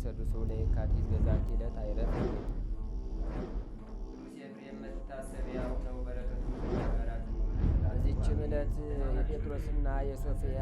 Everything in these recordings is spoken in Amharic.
ወሰዱሱ ለየካቲት በዛቲ ዕለት አይረፍ። ቅዱስ ኤፍሬም መታሰቢያው ነው። በረከቱ ጋራት። በዚችም ዕለት የጴጥሮስና የሶፊያ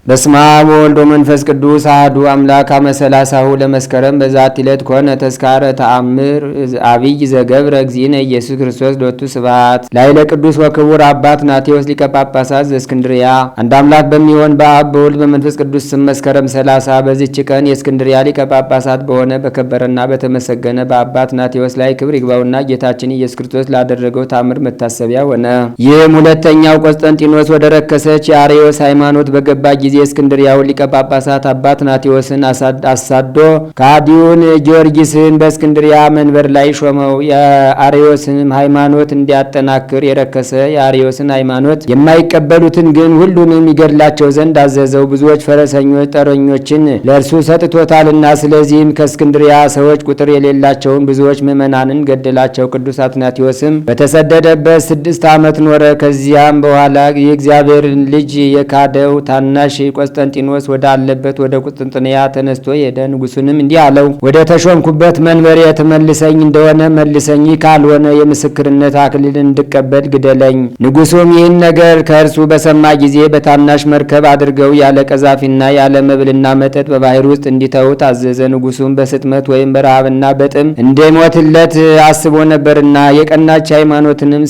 በስመ አብ ወወልድ ወመንፈስ ቅዱስ አሐዱ አምላክ አመ ሰላሳሁ ለመስከረም በዛቲ ዕለት ኮነ ተስካረ ተአምር አብይ ዘገብረ እግዚእነ ኢየሱስ ክርስቶስ ሎቱ ስብሐት ላዕለ ቅዱስ ወክቡር አባት ናቴዎስ ሊቀ ጳጳሳት ዘእስክንድርያ። አንድ አምላክ በሚሆን በአብ በወልድ በመንፈስ ቅዱስ ስም መስከረም 30 በዚች ቀን የእስክንድርያ ሊቀ ጳጳሳት በሆነ በከበረና በተመሰገነ በአባት ናቴዎስ ላይ ክብር ይግባውና ጌታችን ኢየሱስ ክርስቶስ ላደረገው ታምር መታሰቢያ ሆነ። ይህም ሁለተኛው ቆስጠንጢኖስ ወደ ረከሰች የአርዮስ ሃይማኖት በገባ ጊዜ የእስክንድርያውን ሊቀ ጳጳሳት አባት ናቴዎስን አሳዶ ከሃዲውን ጊዮርጊስን በእስክንድርያ መንበር ላይ ሾመው። የአርዮስንም ሃይማኖት እንዲያጠናክር የረከሰ የአርዮስን ሃይማኖት የማይቀበሉትን ግን ሁሉንም ይገድላቸው ዘንድ አዘዘው። ብዙዎች ፈረሰኞች ጠረኞችን ለእርሱ ሰጥቶታልና፣ ስለዚህም ከእስክንድርያ ሰዎች ቁጥር የሌላቸውን ብዙዎች ምዕመናንን ገደላቸው። ቅዱስ አትናቴዎስም በተሰደደበት 6 ዓመት ኖረ። ከዚያም በኋላ የእግዚአብሔርን ልጅ የካደው ታናሽ ቆስጠንጢኖስ ወደ አለበት ወደ ቁስጥንጥንያ ተነስቶ ሄደ። ንጉሱንም እንዲህ አለው፣ ወደ ተሾምኩበት መንበሬ ትመልሰኝ እንደሆነ መልሰኝ፣ ካልሆነ የምስክርነት አክሊል እንድቀበል ግደለኝ። ንጉሱም ይህን ነገር ከእርሱ በሰማ ጊዜ በታናሽ መርከብ አድርገው ያለ ቀዛፊና ያለ መብልና መጠጥ በባህር ውስጥ እንዲተው ታዘዘ። ንጉሱም በስጥመት ወይም በረሃብና በጥም እንደሞትለት አስቦ ነበርና የቀናች ሃይማኖትንም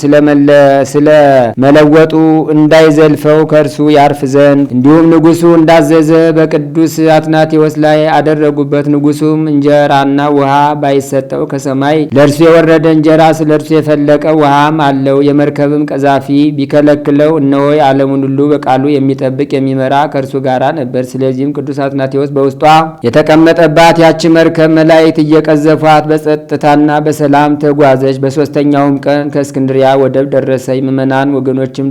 ስለመለወጡ እንዳይዘልፈው ከእርሱ ያርፍ ዘንድ እንዲሁም ንጉሱ እንዳዘዘ በቅዱስ አትናቴዎስ ላይ አደረጉበት። ንጉሱም እንጀራና ውሃ ባይሰጠው ከሰማይ ለእርሱ የወረደ እንጀራ ስለ እርሱ የፈለቀ ውሃም አለው። የመርከብም ቀዛፊ ቢከለክለው እነሆ ዓለሙን ሁሉ በቃሉ የሚጠብቅ የሚመራ ከእርሱ ጋር ነበር። ስለዚህም ቅዱስ አትናቴዎስ በውስጧ የተቀመጠባት ያቺ መርከብ መላእክት እየቀዘፏት በጸጥታና በሰላም ተጓዘች። በሦስተኛውም ቀን ከእስክንድሪያ ወደብ ደረሰ። ምዕመናን ወገኖችም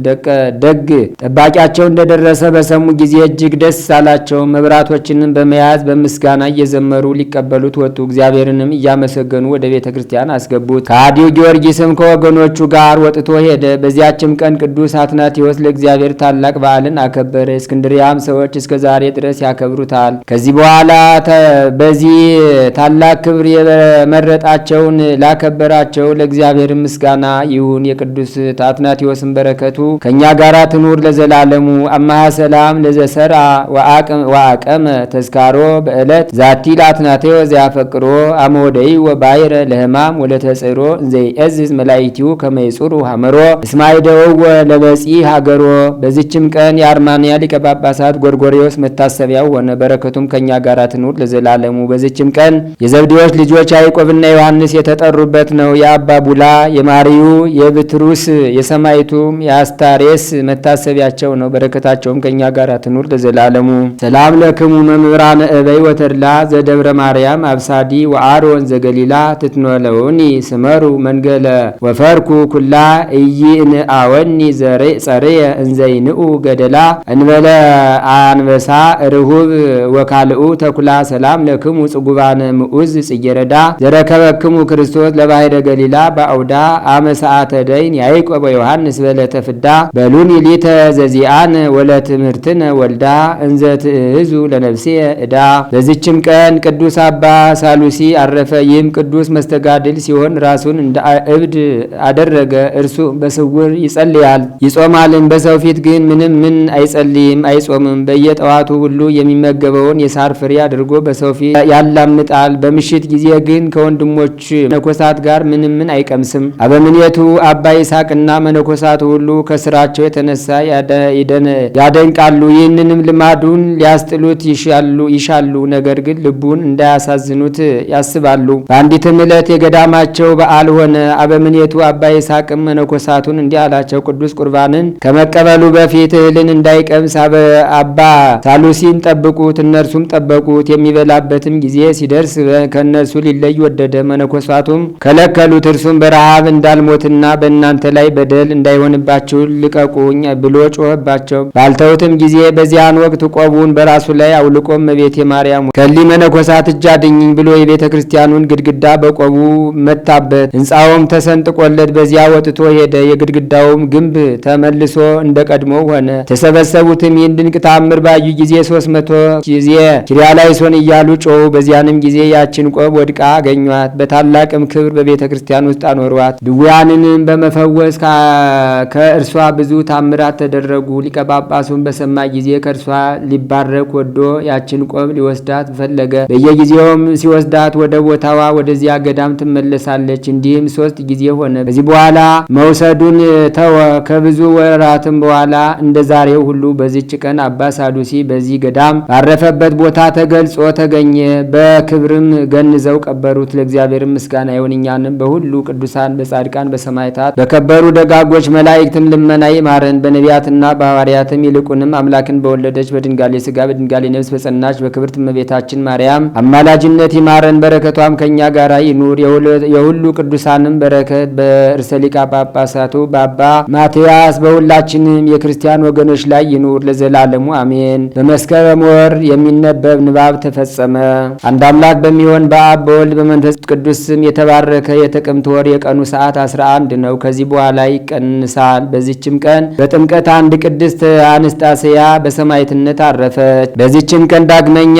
ደግ ጠባቂያቸው እንደደረሰ በሰሙ ጊዜ እጅግ ደስ አላቸው። መብራቶችንም በመያዝ በምስጋና እየዘመሩ ሊቀበሉት ወጡ። እግዚአብሔርንም እያመሰገኑ ወደ ቤተ ክርስቲያን አስገቡት። ከሃዲው ጊዮርጊስም ከወገኖቹ ጋር ወጥቶ ሄደ። በዚያችም ቀን ቅዱስ አትናቴዎስ ለእግዚአብሔር ታላቅ በዓልን አከበረ። እስክንድርያም ሰዎች እስከ ዛሬ ድረስ ያከብሩታል። ከዚህ በኋላ በዚህ ታላቅ ክብር የመረጣቸውን ላከበራቸው ለእግዚአብሔር ምስጋና ይሁን። የቅዱስ አትናቴዎስን በረከቱ ከእኛ ጋር ትኑር ለዘላለሙ። አማሃ ሰላም ለዘሰርአ ወአቀመ ተዝካሮ በዕለት ዛቲ ለአትናቴዎስ ዘያፈቅሮ አመወደይ ወባይረ ለህማም ወለተጽሮ እንዘይእዝዝ መላይቲው ከመይጹሩ ሐመሮ እስማይደው ለበጺ ሀገሮ። በዚችም ቀን የአርማንያ ሊቀ ጳጳሳት ጎርጎርዮስ መታሰቢያው ሆነ። በረከቱም ከእኛ ጋር ትኑር ለዘላለሙ። በዚችም ቀን የዘብዴዎስ ልጆች ያዕቆብና ዮሐንስ የተጠሩበት ነው። የአባ ቡላ፣ የማርዩ፣ የብትሩስ፣ የሰማይቱም የአስታሬስ መታሰቢያቸው ነው። በረከታቸውም ከእኛ ጋር ትኑር ለዘላለሙ። ሰላም ለክሙ መምህራነ እበይ ወተድላ ዘደብረ ማርያም አብሳዲ ወአሮን ዘገሊላ ትትኖለውኒ ስመሩ መንገለ ወፈርኩ ኩላ ኢይንአወኒ ጸርየ እንዘይንኡ ገደላ እንበለ አንበሳ ርሁብ ወካልኡ ተኩላ። ሰላም ለክሙ ጽጉባነ ምዑዝ ጽጌረዳ ዘረከበክሙ ክርስቶስ ለባህረ ገሊላ በአውዳ አመሰዓተ ደይን ያዕቆብ ዮሐንስ በለተ ፍዳ በሉኒ ሊተ ዘዚአነ ወለትምህርትነ ወልዳ እንዘ ትእዙ ለነፍሴ ዕዳ። በዚችም ቀን ቅዱስ አባ ሳሉሲ አረፈ። ይህም ቅዱስ መስተጋድል ሲሆን ራሱን እንደ እብድ አደረገ። እርሱ በስውር ይጸልያል ይጾማልን፣ በሰው ፊት ግን ምን አይጸልይም አይጾምም። በየጠዋቱ ሁሉ የሚመገበውን የሳር ፍሬ አድርጎ በሰው ፊት ያላምጣል። በምሽት ጊዜ ግን ከወንድሞች መነኮሳት ጋር ምን አይቀምስም። አበምኔቱ አባ ይስሐቅና መነኮሳቱ ሁሉ ከስራቸው የተነሳ ያደንቃሉ። ይህንንም ልማዱን ሊያስጥሉት ይሻሉ፣ ነገር ግን ልቡን እንዳያሳዝኑት ያስባሉ። በአንዲትም ዕለት የገዳማቸው በዓል ሆነ። አበምኔቱ አባ ይስሐቅም መነኮሳቱን እንዲህ አላቸው፣ ቅዱስ ቁርባንን ከመቀበሉ በፊት እህልን እንዳይቀምስ አባ ሳሉሲን ጠብቁት። እነርሱም ጠበቁት። የሚበላበትም ጊዜ ሲደርስ ከእነርሱ ሊለይ ወደደ። መነኮሳቱም ከለከሉት። እርሱም በረሃብ እንዳልሞትና በእናንተ ላይ በደል እንዳይሆንባችሁ ልቀቁኝ ብሎ ጮኸባቸው። ባልተውትም ጊዜ በዚያን ወቅት ቆቡን በራሱ ላይ አውልቆም እመቤቴ ማርያም ከሊ መነኮሳት እጅ አድኝኝ ብሎ የቤተ ክርስቲያኑን ግድግዳ በቆቡ መታበት። ሕንፃውም ተሰንጥቆለት በዚያ ወጥቶ ሄደ። የግድግዳውም ግንብ ተመልሶ እንደ ቀድሞ ሆነ። ተሰበሰቡትም ይህን ድንቅ ተአምር ባዩ ጊዜ 300 ጊዜ ኪርያላይሶን እያሉ ጮሁ። በዚያንም ጊዜ ያችን ቆብ ወድቃ አገኟት። በታላቅም ክብር በቤተ ክርስቲያን ውስጥ አኖሯት። ድውያንንም በመፈወስ ከእርሷ ብዙ ታምራት ተደረጉ። ሊቀ ጳጳሱን በሰማ ጊዜ ከእርሷ ሊባረክ ወዶ ያችን ቆብ ሊወስዳት ፈለገ። በየጊዜውም ሲወስዳት ወደ ቦታዋ ወደዚያ ገዳም ትመለሳለች። እንዲህም 3 ጊዜ ሆነ። ከዚህ በኋላ መውሰዱን ተወ። ከብዙ ወራትም በኋላ እንደ ዛሬው ሁሉ በዚች ቀን አባ ሳዱሲ በዚህ ገዳም ባረፈበት ቦታ ተገልጾ ተገኘ። በክብርም ገንዘው ቀበሩት። ለእግዚአብሔር ምስጋና ይሁን፣ እኛንም በሁሉ ቅዱሳን፣ በጻድቃን፣ በሰማዕታት፣ በከበሩ ደጋጎች መላእክትም ልመና ይማረን። በነቢያትና በሐዋርያትም ይልቁንም አምላክን በወለደች በድንጋሌ ሥጋ በድንጋሌ ነፍስ በጸናች በክብርት እመቤታችን ማርያም አማላጅነት ይማረን። በረከቷም ከእኛ ጋር ይኑር። የሁሉ ቅዱሳንም በረከት በርዕሰ ሊቃነ ጳጳሳቱ በአባ ማትያስ በሁላችንም የክርስቲያን ወገኖች ላይ ይኑር ለዘላለሙ አሜን። በመስከረም ወር የሚነበብ ንባብ ተፈጸመ። አንድ አምላክ በሚሆን በአብ በወልድ በመንፈስ ቅዱስ ስም የተባረከ የጥቅምት ወር የቀኑ ሰዓት 11 ነው። ከዚህ በኋላ ይቀንሳል። በዚችም ቀን በጥምቀት አንድ ቅድስት አንስጣስያ በሰማዕትነት አረፈች። በዚችም ቀን ዳግመኛ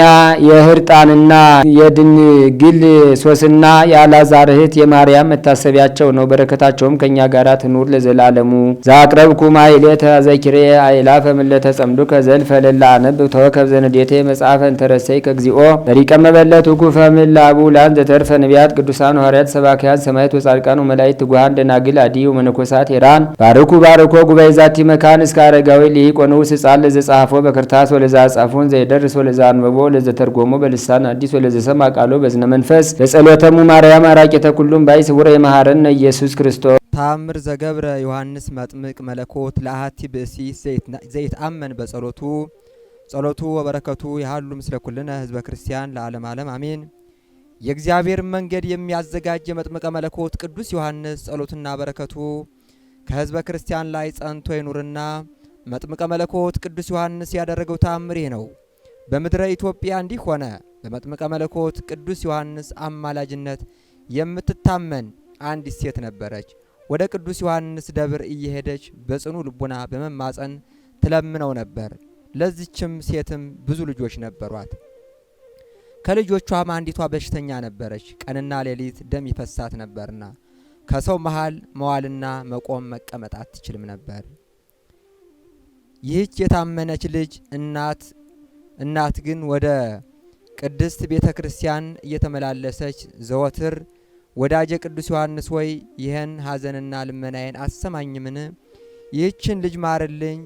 የህርጣንና የድንግል ሶስና የአልዓዛር እህት የማርያም መታሰቢያቸው ነው። በረከታቸውም ከእኛ ጋር ትኑር ለዘላለሙ። ዘአቅረብኩ ማሕሌተ ዘኪሬ አእላፈ ምለተ ጸምዱከ ዘልፈ ለላ አነብብ ተወከብ ዘንዴቴ መጽሐፈ እንተረሰይ ከግዚኦ በሪቀ መበለት ኩፈ ምላቡ ላን ዘተርፈ ነቢያት ቅዱሳን ሐዋርያት ሰባክያን ሰማዕት ወጻድቃን ወመላእክት ትጉሃን ደናግል አዲው መነኮሳት ሄራን ባርኩ ባርኮ ጉባኤ ዛቲ መካን እስከ አረጋዊ ሊቅ ወንዑስ ሕፃን ለዘጻፎ በክርታስ ወለዛ ጻፎን ዘይደርስ ወለዛ አንበቦ ለዘተርጎሞ በልሳን አዲስ ወለዘሰማ ቃሎ በዝነ መንፈስ በጸሎተሙ ማርያም አራቂተ ኩሉም ባይ ስውረ የመሐረነ ኢየሱስ ክርስቶስ። ተአምር ዘገብረ ዮሐንስ መጥምቅ መለኮት ለአሐቲ ብእሲ ዘይትአመን በጸሎቱ ጸሎቱ ወበረከቱ ያህሉ ምስለ ኩልነ ህዝበ ክርስቲያን ለዓለም ዓለም አሜን። የእግዚአብሔር መንገድ የሚያዘጋጅ የመጥምቀ መለኮት ቅዱስ ዮሐንስ ጸሎትና በረከቱ ከህዝበ ክርስቲያን ላይ ጸንቶ ይኑርና መጥምቀ መለኮት ቅዱስ ዮሐንስ ያደረገው ተአምር ነው። በምድረ ኢትዮጵያ እንዲህ ሆነ። በመጥምቀ መለኮት ቅዱስ ዮሐንስ አማላጅነት የምትታመን አንዲት ሴት ነበረች። ወደ ቅዱስ ዮሐንስ ደብር እየሄደች በጽኑ ልቡና በመማፀን ትለምነው ነበር። ለዚችም ሴትም ብዙ ልጆች ነበሯት። ከልጆቿም አንዲቷ በሽተኛ ነበረች። ቀንና ሌሊት ደም ይፈሳት ነበርና ከሰው መሃል መዋልና መቆም መቀመጥ አትችልም ነበር። ይህች የታመነች ልጅ እናት ግን ወደ ቅድስት ቤተ ክርስቲያን እየተመላለሰች ዘወትር ወዳጄ ቅዱስ ዮሐንስ ሆይ ይህን ሐዘንና ልመናዬን አሰማኝምን? ይህችን ልጅ ማርልኝ፣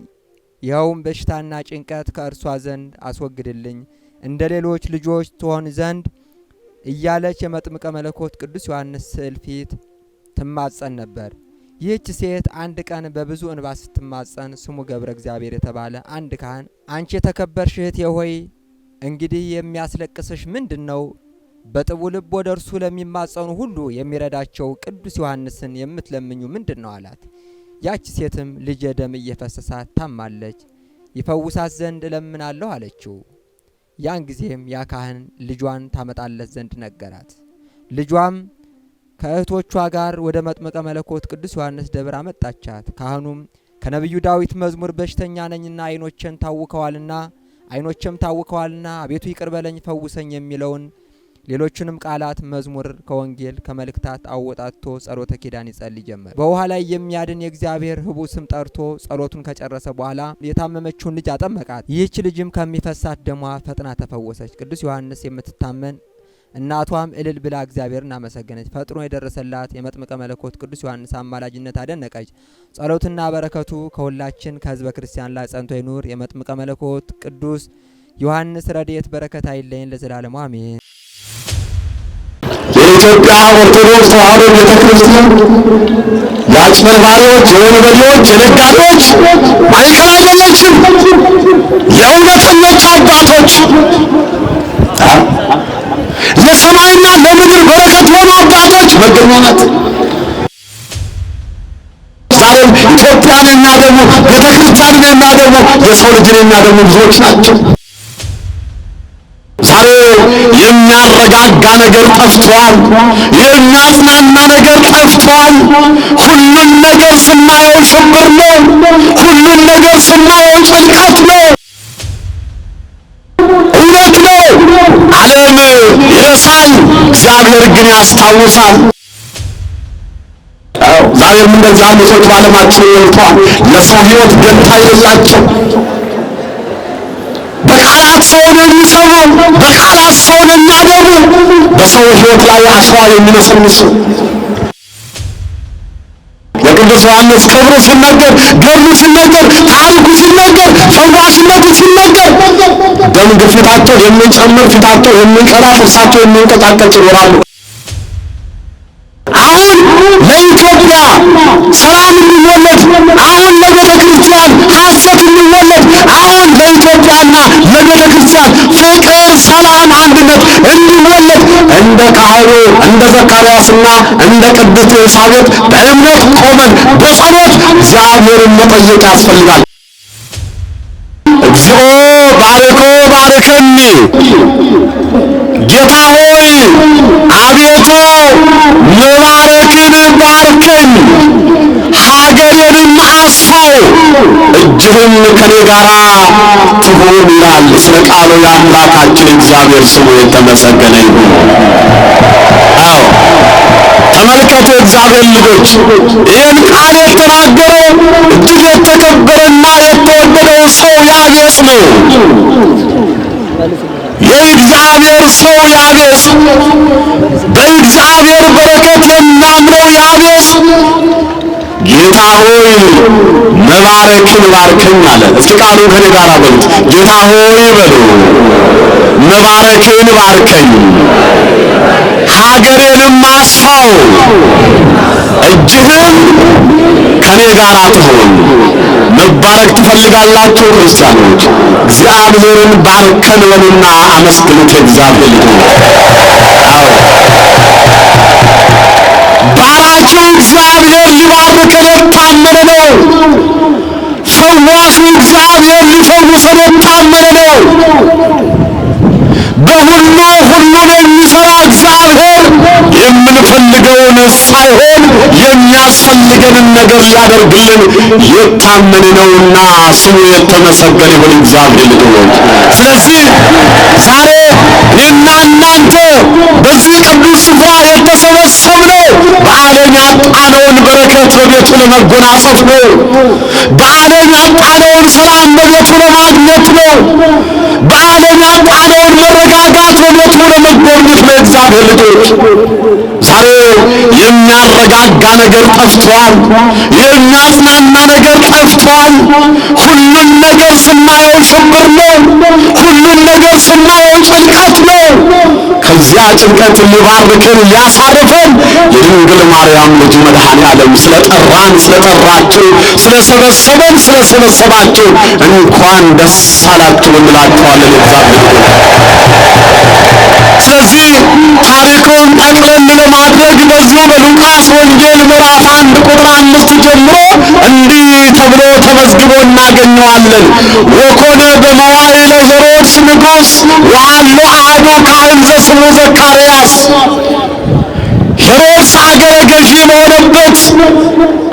ይኸውም በሽታና ጭንቀት ከእርሷ ዘንድ አስወግድልኝ፣ እንደ ሌሎች ልጆች ትሆን ዘንድ እያለች የመጥምቀ መለኮት ቅዱስ ዮሐንስ ስዕል ፊት ትማጸን ነበር። ይህች ሴት አንድ ቀን በብዙ እንባ ስትማጸን ስሙ ገብረ እግዚአብሔር የተባለ አንድ ካህን አንቺ የተከበርሽ እህቴ ሆይ እንግዲህ የሚያስለቅስሽ ምንድን ነው? በጥቡ ልብ ወደ እርሱ ለሚማጸኑ ሁሉ የሚረዳቸው ቅዱስ ዮሐንስን የምትለምኙ ምንድን ነው አላት። ያች ሴትም ልጄ ደም እየፈሰሳት ታማለች፣ ይፈውሳት ዘንድ እለምናለሁ አለችው። ያን ጊዜም ያ ካህን ልጇን ታመጣለት ዘንድ ነገራት። ልጇም ከእህቶቿ ጋር ወደ መጥምቀ መለኮት ቅዱስ ዮሐንስ ደብር አመጣቻት። ካህኑም ከነቢዩ ዳዊት መዝሙር በሽተኛ ነኝና ዓይኖቼም ታውከዋልና አቤቱ ይቅር በለኝ ፈውሰኝ የሚለውን ሌሎቹንም ቃላት መዝሙር ከወንጌል ከመልእክታት አወጣቶ ጸሎተ ኪዳን ይጸልይ ጀመር። በውሃ ላይ የሚያድን የእግዚአብሔር ህቡ ስም ጠርቶ ጸሎቱን ከጨረሰ በኋላ የታመመችውን ልጅ አጠመቃት። ይህች ልጅም ከሚፈሳት ደሟ ፈጥና ተፈወሰች። ቅዱስ ዮሐንስ የምትታመን እናቷም እልል ብላ እግዚአብሔርን አመሰገነች። ፈጥኖ የደረሰላት የመጥምቀ መለኮት ቅዱስ ዮሐንስ አማላጅነት አደነቀች። ጸሎትና በረከቱ ከሁላችን ከህዝበ ክርስቲያን ላይ ጸንቶ ይኑር። የመጥምቀ መለኮት ቅዱስ ዮሐንስ ረድኤት በረከት አይለየን ለዘላለሙ አሜን። የኢትዮጵያ ኦርቶዶክስ ተዋሕዶ ቤተክርስቲያን የአጭበርባሪዎች፣ የወንበዴዎች፣ የነጋዴዎች ማዕከል አይደለችም። የእውነተኞች አባቶች ለሰማይና ለምድር በረከት የሆኑ አባቶች መገኛ ናት። ዛሬ እስራኤል ኢትዮጵያን የሚያደሙ ቤተክርስቲያንን የሚያደሙ የሰው ልጅን የሚያደሙ ብዙዎች ናቸው። ዛሬ የሚያረጋጋ ነገር ጠፍቷል። የሚያጽናና ነገር ጠፍቷል። ሁሉን ነገር ስናየው ሽብር ነው። ሁሉን ነገር ስናየው ጭንቀት ነው። እውነት ነው። ዓለም ይረሳል፣ እግዚአብሔር ግን ያስታውሳል። ዛሬም እንደዚህ አይነት ሰዎች በዓለማችን ሞልተዋል። ለሰው ሕይወት ደንታ የሌላቸው በቃላት ሰውን የሚሰሩ በቃላት ሰውን የሚያደቡ በሰው ሕይወት ላይ አሸዋ የሚነሰንሱ የቅዱስ ዮሐንስ ክብሩ ሲነገር፣ ገድሉ ሲነገር፣ ታሪኩ ሲነገር፣ ፈዋሽነቱ ሲነገር ደም ግፊታቸው የሚጨምር ፊታቸው የሚቀላ ጥርሳቸው የሚንቀጣቀጥ ይኖራሉ። አሁን ለኢትዮጵያ ሰላም እንዲወለድ፣ አሁን ለቤተ ክርስቲያን ሐሴት እንዲወለድ፣ አሁን ለኢትዮጵያና ለቤተ ክርስቲያን ፍቅር፣ ሰላም፣ አንድነት እንዲወለድ እንደ ካህኑ እንደ ዘካርያስና እንደ ቅድስት ኤልሳቤጥ በእምነት ቆመን በጸሎት እግዚአብሔርን መጠየቅ ያስፈልጋል። እግዚኦ ባርኮ ባርከኒ፣ ጌታ ሆይ አቤቱ መባረክን ባርከኝ፣ ሀገሬንም አስፋው፣ እጅህም ከኔ ጋር ትሁን ይላል። ስለ ቃሉ የአምላካችን እግዚአብሔር ስሙ የተመሰገነ ይሁን። አዎ ተመልከቱ እግዚአብሔር ልጆች፣ ይህን ቃል የተናገረው እጅግ የተከበረና የተወደደው ሰው ያቤጽ ነው። የእግዚአብሔር ሰው ያቤጽ፣ በእግዚአብሔር በረከት የሚያምነው ያቤጽ ጌታ ሆይ መባረክን ባርከኝ አለ። እስኪ ቃሉ ከኔ ጋር በሉት። ጌታ ሆይ በሉ፣ መባረክን ባርከኝ፣ ሀገሬንም አስፋው፣ እጅህም ከኔ ጋር ትሁን። መባረክ ትፈልጋላችሁ ክርስቲያኖች? እግዚአብሔርን ባርከን በሉና አመስግኑት። እግዚአብሔር አዎ ባራኪው እግዚአብሔር ሊባርከን የታመነ ነው። ፈዋሹ እግዚአብሔር ሊፈውሰን የታመነ ነው። በሁሉ ሁሉን የሚሠራ እግዚአብሔር የምንፈልገውን ሳይሆን የሚያስፈልገንን ነገር ሊያደርግልን የታመነ ነውና ስሙ የተመሰገነ ይሁን እግዚአብሔር ልጆች። ስለዚህ ዛሬ እኔና እናንተ በዚህ ቅዱስ ስፍራ የተሰበሰብነው በዓለም ያጣነውን በረከት በቤቱ ለመጎናጸፍ ነው። በዓለም ያጣነውን ሰላም በቤቱ ለማግኘት ነው። በዓለም ያጣነውን መረጋጋት በቤቱ ለመጎብኘት ነው። እግዚአብሔር ልጆች ዛሬ የሚያረጋጋ ነገር ጠፍቷል። የሚያጽናና ነገር ጠፍቷል። ሁሉን ነገር ስናየው ሽብር ነው። ሁሉን ነገር ስናየው ጭንቀት ነው። ከዚያ ጭንቀት ሊባርከን ሊያሳርፈን የድንግል ማርያም ልጅ መድኃኔ ዓለም ስለጠራን ስለጠራችሁ፣ ስለሰበሰበን ስለሰበሰባችሁ እንኳን ደስ አላችሁ እንላችኋለን። እግዚአብሔር ስለዚህ ታሪኩን ጠቅለል ለማድረግ በዚሁ በሉቃስ ወንጌል ምዕራፍ 1 ቁጥር 5 ጀምሮ እንዲህ ተብሎ ተመዝግቦ እናገኘዋለን። ወኮነ በመዋዕለ ሄሮድስ ንጉሥ ወሀሎ አሐዱ ካህን ዘስሙ ዘካርያስ። ሄሮድስ አገረ ገዢ በሆነበት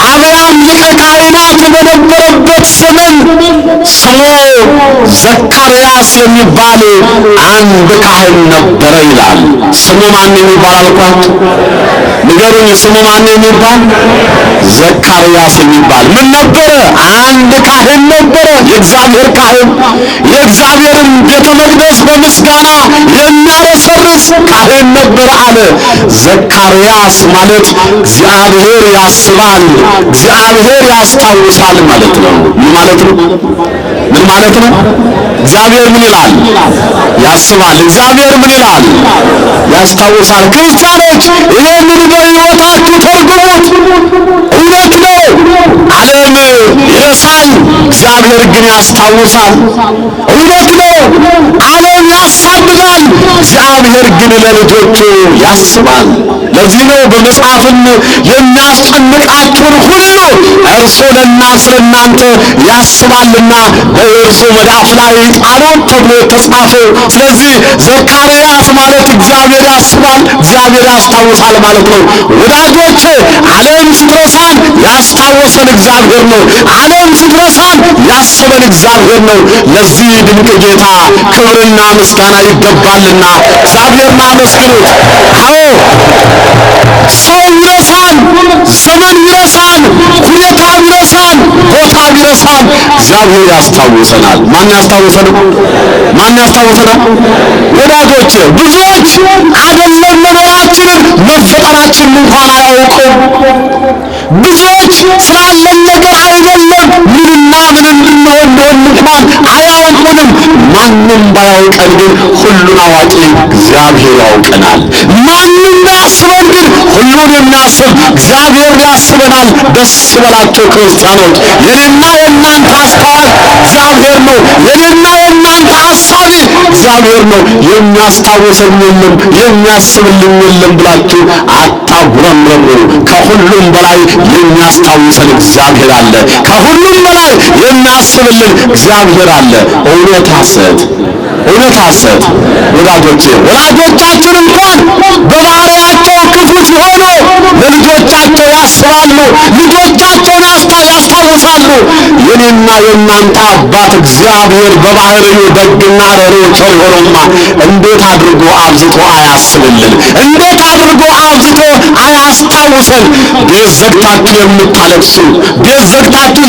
አብያም ሊቀ ካህናት በነበረበት ዘመን ስሙ ዘካርያስ የሚባል አንድ ካህን ነበረ ይላል። ስሙ ማን የሚባል አልኳችሁ? ንገሩኝ። ስሙ ማን የሚባል? ዘካርያስ የሚባል ምን ነበረ? አንድ ካህን ነበረ። የእግዚአብሔር ካህን፣ የእግዚአብሔርን ቤተ መቅደስ በምስጋና የሚያረሰርስ ካህን ነበረ አለ። ዘካርያስ ማለት እግዚአብሔር ያስባል፣ እግዚአብሔር ያስታውሳል ማለት ነው። ምን ማለት ነው? ምን ማለት ነው? እግዚአብሔር ምን ይላል? ያስባል። እግዚአብሔር ምን ይላል? ያስታውሳል። ክርስቲያኖች ይሄንን በሕይወታችሁ ተርጉሙት። እውነት ነው። ዓለም ይረሳል፣ እግዚአብሔር ግን ያስታውሳል። እውነት ነው፣ ዓለም ያሳድዳል፣ እግዚአብሔር ግን ለልጆቹ ያስባል። ለዚህ ነው በመጽሐፍም የሚያስጨንቃችሁን ሁሉ እርሱ ስለእናንተ ያስባልና በእርሱ መዳፍ ላይ ጣሉት ተብሎ የተጻፈው። ስለዚህ ዘካርያስ ማለት እግዚአብሔር ያስባል፣ እግዚአብሔር ያስታውሳል ማለት ነው። ወዳጆቼ ዓለም ስትረሳን ያስታወሰን እግዚአብሔር ነው። ዓለም ስትረሳን ያሰበን እግዚአብሔር ነው። ለዚህ ድንቅ ጌታ ክብርና ምስጋና ይገባልና እግዚአብሔርን አመስግኑት። አዎ ሰው ይረሳን፣ ዘመን ይረሳን፣ ሁኔታ ይረሳን፣ ቦታ ይረሳን፣ እግዚአብሔር ያስታውሰናል። ማን ያስታውሰናል? ማን ያስታውሰናል? ወዳጆቼ ብዙዎች አይደለም መኖራችንን መፈጠራችንን እንኳን አያውቁም። ብዙዎች ስላለን ነገር አይደለም ምንና ምን እንድንሆን እንኳን አያውቁንም። ማንም ባያውቀን ግን ሁሉን አዋቂ እግዚአብሔር ያውቀናል። ማንም ባያስበን ግን ሁሉን የሚያስብ እግዚአብሔር ያስበናል። ደስ ይበላቸው ክርስቲያኖች። የኔና የእናንተ አስተዋይ እግዚአብሔር ነው። የኔና የእናንተ አሳቢ እግዚአብሔር ነው። የሚያስታውሰን የለም የሚያስብልን የለም ብላችሁ አታጉረምረሙ። ከሁሉም በላይ የሚያስታውሰን እግዚአብሔር አለ። ከሁሉም በላይ የሚያስብልን እግዚአብሔር አለ። እውነት ሐሰት እውነት ሐሰት። ወላጆቻችን እንኳን በባህሪያቸው ክፉ ሲሆኑ ለልጆቻቸው ያስባሉ፣ ልጆቻቸውን ያስታውሳሉ። የኔና የእናንተ አባት እግዚአብሔር በባህሪው ደግና ርኅሩኅ ቸር ሆኖማ እንዴት አድርጎ አብዝቶ አያስብልን? እንዴት አድርጎ አብዝቶ አያስታውሰን? ቤት ዘግታችሁ የምታለቅሱ፣ ቤት ዘግታችሁ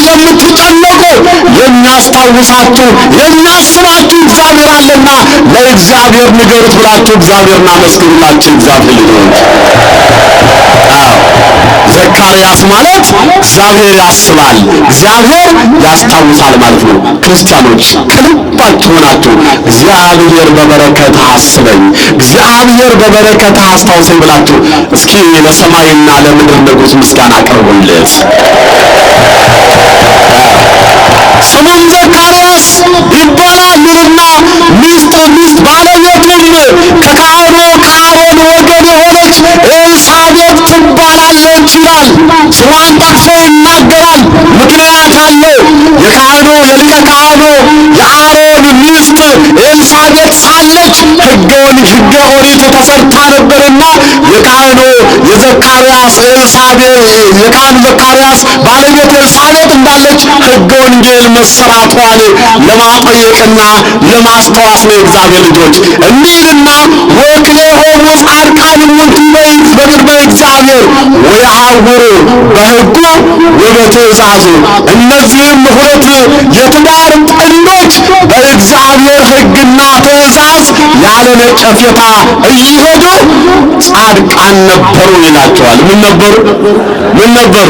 የምትጨነቁ የሚያስታውሳችሁ የሚያስባችሁ እግዚአብሔር አለና ለእግዚአብሔር ንገሩት ብላችሁ እግዚአብሔርን አመስግኑላችሁ። እግዚአብሔር ልጆች ዘካርያስ ማለት እግዚአብሔር ያስባል፣ እግዚአብሔር ያስታውሳል ማለት ነው። ክርስቲያኖች ከልባችሁ ሆናችሁ እግዚአብሔር በበረከት አስበኝ፣ እግዚአብሔር በበረከት አስታውሰኝ ብላችሁ እስኪ ለሰማይና ለምድር ንጉሥ ምስጋና አቅርቡለት። ስሙም ዘካርያስ ይባላልና ሚስት ባለቤቱም ከካህኑ ከአሮን ወገን የሆነች ኤልሳቤጥ ትባላለች ይላል። ስሟን ጠቅሶ ይናገራል። ምክንያት አለው። የካህኑ የሊቀ ካህኑ የአሮን ሚስት ኤልሳቤጥ ሳለች ሕገ ኦሪት ተሰርታ ነበርና የካህኑ የዘካርያስ የካህኑ ዘካርያስ ባለቤት ኤልሳቤጥ እንዳለች ሕገ ወንጌል መሰራቷን ለማጠየቅና ለማስተዋስ ነው። እግዚአብሔር ልጆች እንዲልና ወክሌሆሙ ጻድቃን እሙንቱ በቅድመ እግዚአብሔር ወየሐውሩ በሕጉ ወበትእዛዙ። እነዚህም ሁለት የትዳር ጥንዶች በእግዚአብሔር ሕግና ትእዛዝ ያለ ነቀፌታ እየሄዱ ጻድቃን ነበሩ ይላቸዋል። ምን ነበሩ?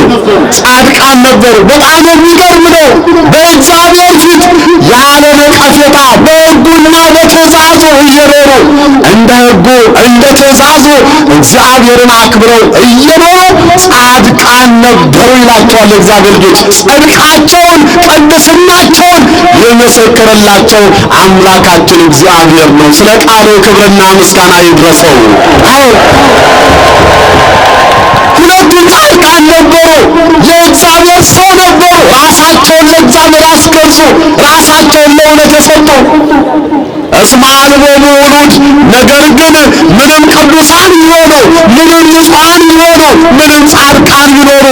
ጻድቃን ነበሩ። በጣም የሚገርም ነው። በእግዚአብሔር ፊት ያለ ነቀፌታ በሕጉና በትእዛዙ እየኖሩ እንደ ሕጉ እንደ ትእዛዙ እግዚአብሔርን አክብረው እየኖሩ ጻድቃን ነበሩ ይላቸዋል። እግዚአብሔር ልጆች ጽድቃቸውን ቅድስናቸውን የመሰከረላቸው አምላካችን እግዚአብሔር ነው። ስለ ቃሉ ክብርና ምስጋና ይድረሰው። ሁለቱ ጻድቃን ነበሩ። የእግዚአብሔር ሰው ነበሩ። ራሳቸውን ለእግዚአብሔር ያስገዙ፣ ራሳቸውን ለእውነት የሰጡ እስመ አልቦሙ ውሉድ። ነገር ግን ምንም ቅዱሳን ይሆኑ፣ ምንም ንጹሐን ይሆኑ፣ ምንም ጻድቃን ይኖሩ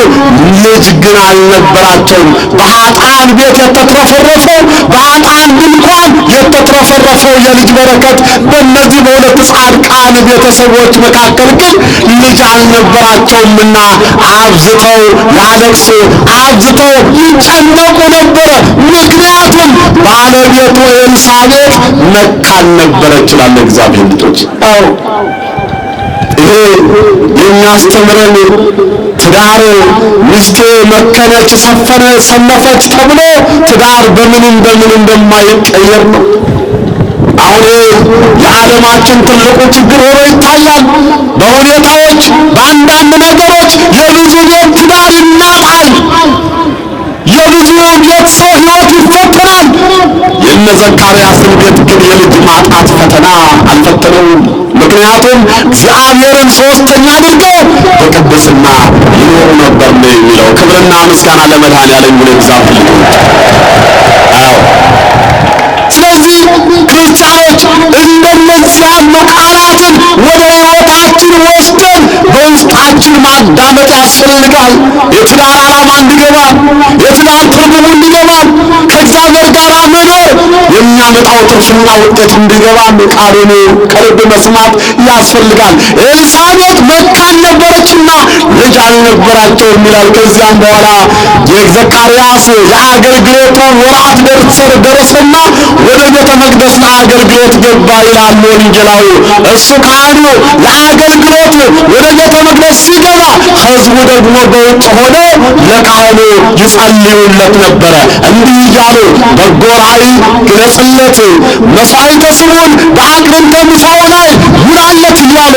ልጅ ግን አልነበራቸውም። በኃጥአን ቤት የተትረፈረፈው በኃጥአን ድንኳን የተትረፈረፈው የልጅ በረከት በእነዚህ በሁለት ጻድቃን ቤተሰቦች መካከል ግን ልጅ አልነበራቸውምና አብዝተው ያለቅሱ፣ አብዝተው ይጨነቁ ነበረ። ምክንያቱም ባለቤቱ ኤልሳቤጥ መካን ነበረች ይላል እግዚአብሔር ልጆች። ይሄ የሚያስተምረን ትዳር ሚስቴ መከነች፣ ሰነፈች ተብሎ ትዳር በምን እንደማይቀየር ነው። አሁን የዓለማችን ትልቁ ችግር ሆኖ ይታያል። በሁኔታዎች በአንዳንድ ነገሮች የብዙ ቤት ትዳር ይናጣል። የብዙ ቤት ሰው ዘካርያስን ቤት ግን የልጅ ማጣት ፈተና አልፈተነውም። ምክንያቱም እግዚአብሔርን ሶስተኛ አድርገው በቅድስና ይኖሩ ነበር ነው የሚለው። ክብርና ምስጋና ለመድኃኔዓለም ይሁን። እግዚአብሔር ስለዚህ ክርስቲያኖች እንደነዚህ ያሉ ቃላትን ወደ ሕይወታችን ወስደን በውስጣችን ማዳመጥ ያስፈልጋል። የትዳር ዓላማ እንዲገባን፣ የትዳር ትርጉሙ እንዲገባን፣ ከእግዚአብሔር ጋር መኖር የሚያመጣው ትርፍና ውጤት እንዲገባን ቃሉን ከልብ መስማት ያስፈልጋል። ኤልሳቤጥ መካን ነበረችና ልጅ አልነበራቸውም ይላል። ከዚያም በኋላ የዘካርያስ የአገልግሎቱ ወራት ደረሰና ወደ ቤተ መቅደስ ለአገልግሎት ገባ ይላል ወንጌላዊ። እሱ ካህኑ ለአገልግሎት ወደ ቤተ መቅደስ ሲገባ ሕዝቡ ደግሞ በውጭ ሆነው ለካህኑ ይጸልዩለት ነበረ። እንዲህ እያሉ በጎ ራእይ ግለጽለት፣ መሥዋዕተ ስቡን በአቅርንተ ምሳው ላይ ሙላለት እያሉ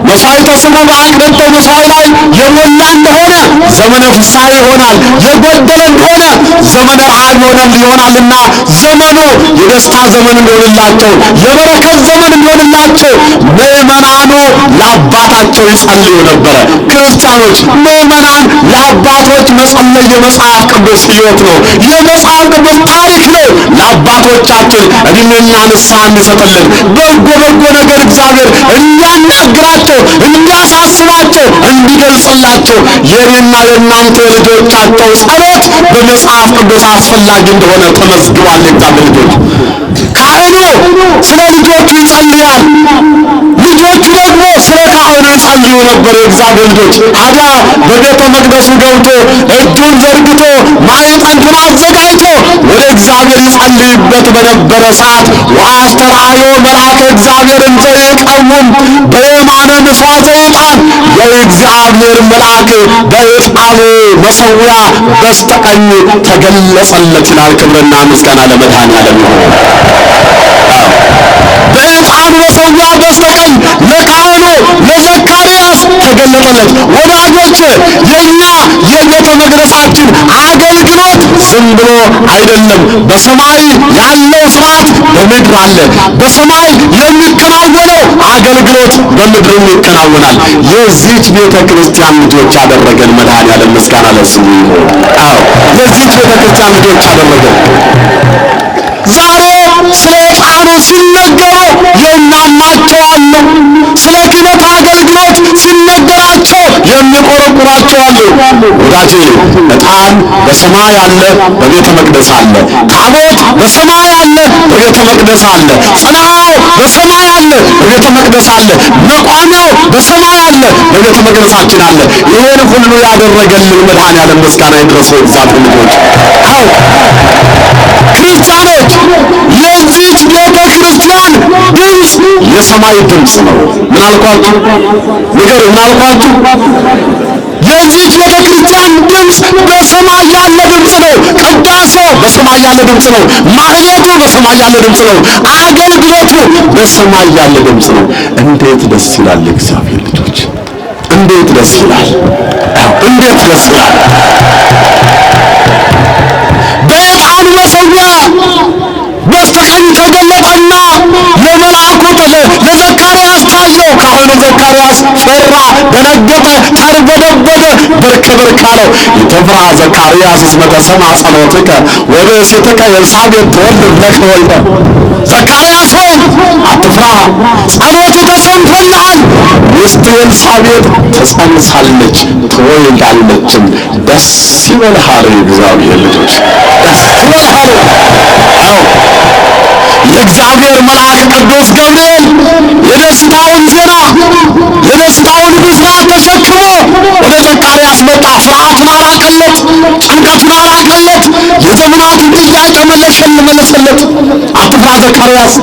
መሥዋዕተ ስቡ በአቅርንተ ምሳው ላይ የሞላ እንደሆነ ዘመነ ፍስሐ ይሆናል፣ የጎደለ እንደሆነ ዘመነ ረሃብ ይሆናልና ዘመኑ የደስታ ዘመን እንደሆነላቸው፣ የበረከት ዘመን እንደሆነላቸው ምዕመናኑ ለአባታቸው ይጸልዩ ነበረ። ክርስቲያኖች ምዕመናን ለአባቶች መጸለይ የመጽሐፍ ቅዱስ ሕይወት ነው፣ የመጽሐፍ ቅዱስ ታሪክ ነው። ለአባቶቻችን እድሜና ንስሐ እንዲሰጥልን በጎ ነገር እግዚአብሔር እንዲያናግራቸው፣ እንዲያሳስባቸው፣ እንዲገልጽላቸው የኔና የእናንተ የልጆቻቸው ጸሎት በመጽሐፍ ቅዱስ አስፈላጊ እንደሆነ ተመዝግቧል። እግዚአብሔር ልጆች ካህኑ ስለ ልጆቹ ይጸልያል፣ ልጆቹ ደግሞ ስለ ካህኑ ይጸልዩ ነበር። የእግዚአብሔር ልጆች ታዲያ በቤተ መቅደሱ ገብቶ እጁን ዘርግቶ ማዕጠንቱን አዘጋጅቶ ወደ እግዚአብሔር ይጸልይበት በነበረ ሰዓት ወአስተርአዮ መልአከ እግዚአብሔር እንዘ ይቀውም በየማነ ምሥዋዕተ ዕጣን፣ የእግዚአብሔር መልአክ በዕጣኑ መሠዊያ በስተቀኝ ተገለጸለት ይላል። ክብርና ምስጋና ለመድኃኔዓለም ይሁን። በዕጣኑ መሠዊያ በስተቀኝ ለካህኑ ለዘካርያስ ተገለጠለት። ወዳጆች የኛ የቤተ መቅደሳችን አገልግሎት ዝም ብሎ አይደለም። በሰማይ ያለው ስርዓት በምድር አለ። በሰማይ የሚከናወነው አገልግሎት በምድርም ይከናወናል። የዚህች ቤተ ክርስቲያን ልጆች አደረገን መድኃኔዓለም ምስጋና ለስሙ ይሁን። የዚህች ቤተ ክርስቲያን ልጆች አደረገን። ዛሬ ስለ ዕጣኑ ሲነገሩ የሚያማቸው አሉ። ስለ ክህነት አገልግሎት ሲነገራቸው የሚቆረቁራቸው አሉ። ወዳጄ ዕጣን በሰማይ አለ፣ በቤተ መቅደስ አለ። ታቦት በሰማይ አለ፣ በቤተ መቅደስ አለ። ጽናው በሰማይ አለ፣ በቤተ መቅደስ አለ። መቋሚያው በሰማይ አለ፣ በቤተ መቅደሳችን አለ። ይሄን ሁሉ ያደረገልን መድኃኔዓለም ምስጋና ይድረሰው። እግዚአብሔር ልጆች ክርስቲያኖች የዚህች ቤተ ክርስቲያን ድምፅ የሰማይ ድምፅ ነው። ምን አልኳችሁ? ንገሩ፣ ምን አልኳችሁ? የዚህች ቤተ ክርስቲያን ድምፅ በሰማይ ያለ ድምፅ ነው። ቅዳሴው በሰማይ ያለ ድምፅ ነው። ማህሌቱ በሰማይ ያለ ድምፅ ነው። አገልግሎቱ በሰማይ ያለ ድምፅ ነው። እንዴት ደስ ይላል! እግዚአብሔር ልጆች እንዴት ደስ ይላል! እንዴት ደስ ይላል! በዕጣኑ መሠዊያ በስተቀኝ ተገለጠና ለመልአኩ ለዘካርያስ ታየው። ካህኑ ዘካርያስ ፈራ፣ ደነገጠ፣ ተርበደበደ፣ በርከ አለው። ይትፍራ ዘካርያስ እስመ ተሰምዐ ጸሎትከ ወብእሲትከ ኤልሳቤጥ ትወልድ ለከ ወልደ። ዘካርያስ ሆይ አትፍራ፣ ጸሎትህ ተሰምቶልሃል። ሚስትህ ኤልሳቤጥ ትጸንሳለች ትወልዳለችም። ደስ ይበልህ አለ እግዚአብሔር ልጆች፣ ደስ ይበልህ አለ። የእግዚአብሔር መልአክ ቅዱስ ገብርኤል የደስታውን ዜና የደስታውን ብስራት ተሸክሞ ወደ ዘካርያስ መጣ። ፍርሃቱን አራቀለት፣ ጭንቀቱን አራቀለት፣ የዘመናቱን ጥያቄ መለሰለት። አትፍራ ዘካርያስ፣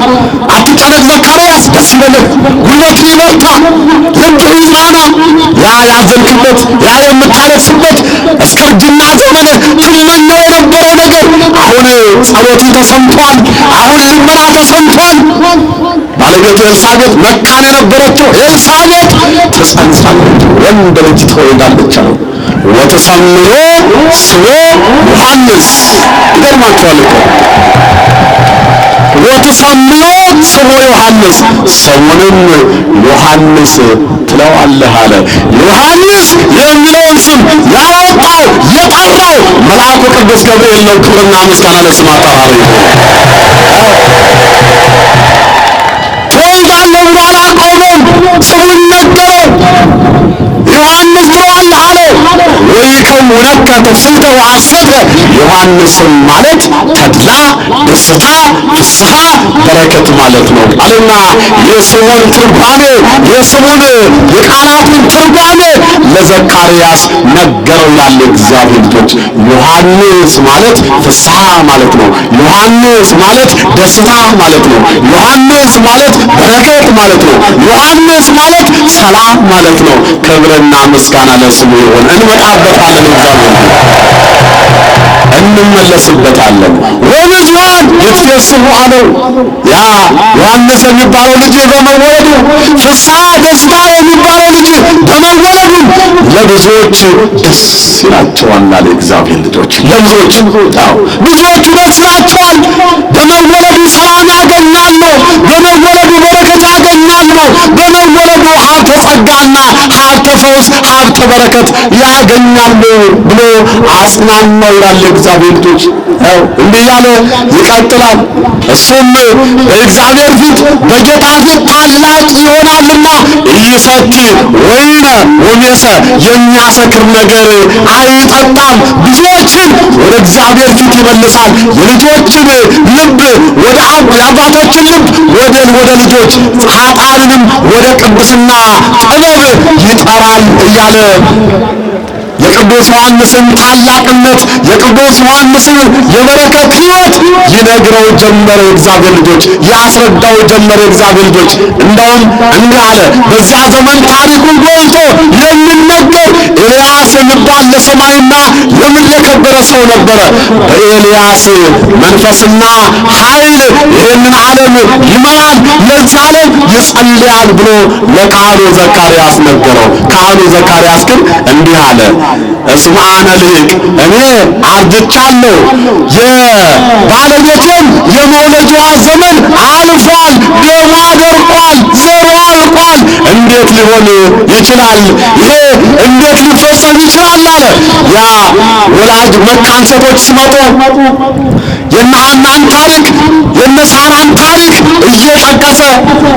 አትጨነቅ ዘካርያስ፣ ደስ ይበልህ፣ ጉልበትህ ይበርታ፣ ልብህ ይጽናና። ያ ያዘንክበት፣ ያ የምታለቅስበት እስከ እርጅና ዘመንህ ትመኘው የነበረው ነገር አሁን ጸሎትህ ተሰምቷል። አሁን ልመና ተሰምቷል። ባለቤቱ ኤልሳቤጥ መካን የነበረችው ኤልሳቤጥ ትጸንሳለች፣ ወንድ ልጅ ትወልዳለች አለው። ወተሰምዮ ስሞ ዮሐንስ ይገርማችኋል እኮ ወተሰምዮ ስሞ ዮሐንስ ስሙንም ዮሐንስ ትለዋለህ አለ። ዮሐንስ የሚለውን ስም ያወጣው የጠራው መልአኩ ቅዱስ ገብርኤል ነው። ክብርና ምስጋና ለስሙ አጠራሩ ትወልዳለህ ብሎ አላቆመም። ስሙን ነገረው። ዮሐንስ ትለዋለህ አለው። ወይከውነከ ትፍሥሕተ ወሐሴተ ዮሐንስም ማለት ተድላ፣ ደስታ፣ ፍስሐ፣ በረከት ማለት ነው አለና የስሙን ትርጓሜ የስሙን የቃላቱን ትርጓሜ ለዘካርያስ ነገረው ይላል እግዚአብሔር ልጆች። ዮሐንስ ማለት ፍስሐ ማለት ነው። ዮሐንስ ማለት ደስታ ማለት ነው። ዮሐንስ ማለት በረከት ማለት ነው። ዮሐንስ ማለት ሰላም ማለት ነው። ክብርና ምስጋና ለስሙ ይሁን። እንመጣበታለን፣ እንመለስበታለን። ወልጅዋን ይትፌስሑ አለው። ያ ዮሐንስ የሚባለው ልጅ በመወለዱ ፍስሐ ደስታ የሚባለው ልጅ በመወለዱ ለብዙዎች ደስ ይላቸዋል አለ እግዚአብሔር ልጆች። ለብዙዎች ብዙዎቹ ደስ ይላቸዋል። በመወለዱ ሰላም ያገኛሉ። በመወለዱ በረከት ያገኛሉ። በመወለዱ ሀብተ ጸጋና ሀብተ ፈውስ ሀብተ በረከት ያገኛሉ ብሎ አጽናናው ይላል እግዚአብሔር ልጆች። እንዲህ ያለ ይቀጥላል። እሱም በእግዚአብሔር ፊት በጌታ ፊት ታላቅ ይሆናልና ኢይሰቲ ወይነ ወሜሰ የሚያሰክር ነገር አይጠጣም። ብዙዎችን ወደ እግዚአብሔር ፊት ይመልሳል። የልጆችን ልብ ወደ የአባቶችን ልብ ወደ ልጆች ኃጥአንንም ወደ ቅድስና ጥበብ ይጠራል እያለ የቅዱስ ዮሐንስን ታላቅነት የቅዱስ ዮሐንስን የበረከት ሕይወት ይነግረው ጀመረ። እግዚአብሔር ልጆች ያስረዳው ጀመረ። እግዚአብሔር ልጆች እንደውም እንዲህ አለ። በዚያ ዘመን ታሪኩን ጎልቶ የሚነገር ኤልያስ የሚባል ለሰማይና ለምን የከበረ ሰው ነበረ። በኤልያስ መንፈስና ኃይል ይህንን ዓለም ይመራል፣ ለዚህ ዓለም ይጸልያል ብሎ ለካህኑ ዘካርያስ ነገረው። ካህኑ ዘካርያስ ግን እንዲህ አለ። እስመ አነ ልሂቅ እኔ አርጅቻለሁ፣ የባለቤቴም የመውለጃዋ ዘመን አልፏል፣ ደሟ ደርቋል፣ ዘሯ አልቋል። እንዴት ሊሆን ይችላል? ይሄ እንዴት ሊፈጸም ይችላል አለ። ያ ወላጅ መካን ሴቶች ሲመጡ የነ ሐናን ታሪክ የነ ሳራን ታሪክ እየጠቀሰ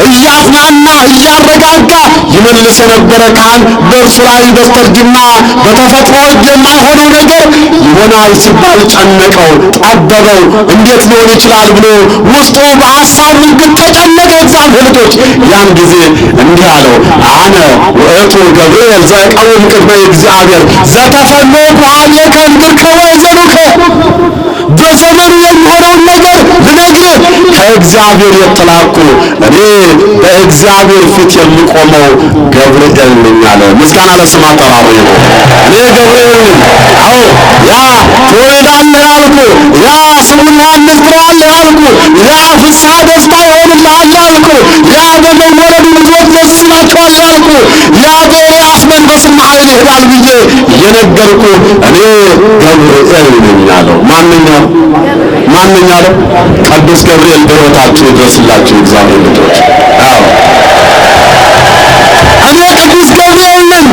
እያጽናና እያረጋጋ ይመልስ የነበረ ካህን በእርሱ ላይ በስተርጅና በተፈጥሮ ሕግ የማይሆነው ነገር ይሆናል ሲባል ጨነቀው፣ ጠበበው። እንዴት ሊሆን ይችላል ብሎ ውስጡ በሐሳብ ሙግት ተጨነቀ። እግዚአብሔር ልጆች ያን ጊዜ እንዲህ አለው። አነ ውእቱ ገብርኤል ዘቀውም ቅድመ እግዚአብሔር ዘተፈኖ በኀቤከ እምድርከ ወእዘኑከ በዘመኑ የሚሆነውን ነገር ልነግርህ ከእግዚአብሔር የተላኩ እኔ በእግዚአብሔር ፊት የምቆመው ገብርኤል ነኝ አለ። ምስጋና ለስሙ አጠራሩ ይሁን። እኔ ገብርኤል ነኝ። አዎ ያ ትወልዳለህ ያልኩ፣ ያ ስሙን ዮሐንስ ትለዋለህ ያልኩ፣ ያ ፍስሐ ደስታ ይሆንልሃል ያልኩ፣ ያ በመወለዱ ልጆች ደስ ይላቸዋል ያልኩ፣ ያ በኤልያስ መንፈስና ኃይል ይሄዳል ብዬ የነገርኩ እኔ ገብርኤል ነኝ አለው። ማንኛው ቅዱስ ገብርኤል በሕይወታችሁ ይድረስላችሁ እግዚአብሔር ልጆች። አዎ እኔ ቅዱስ ገብርኤል ነኝ።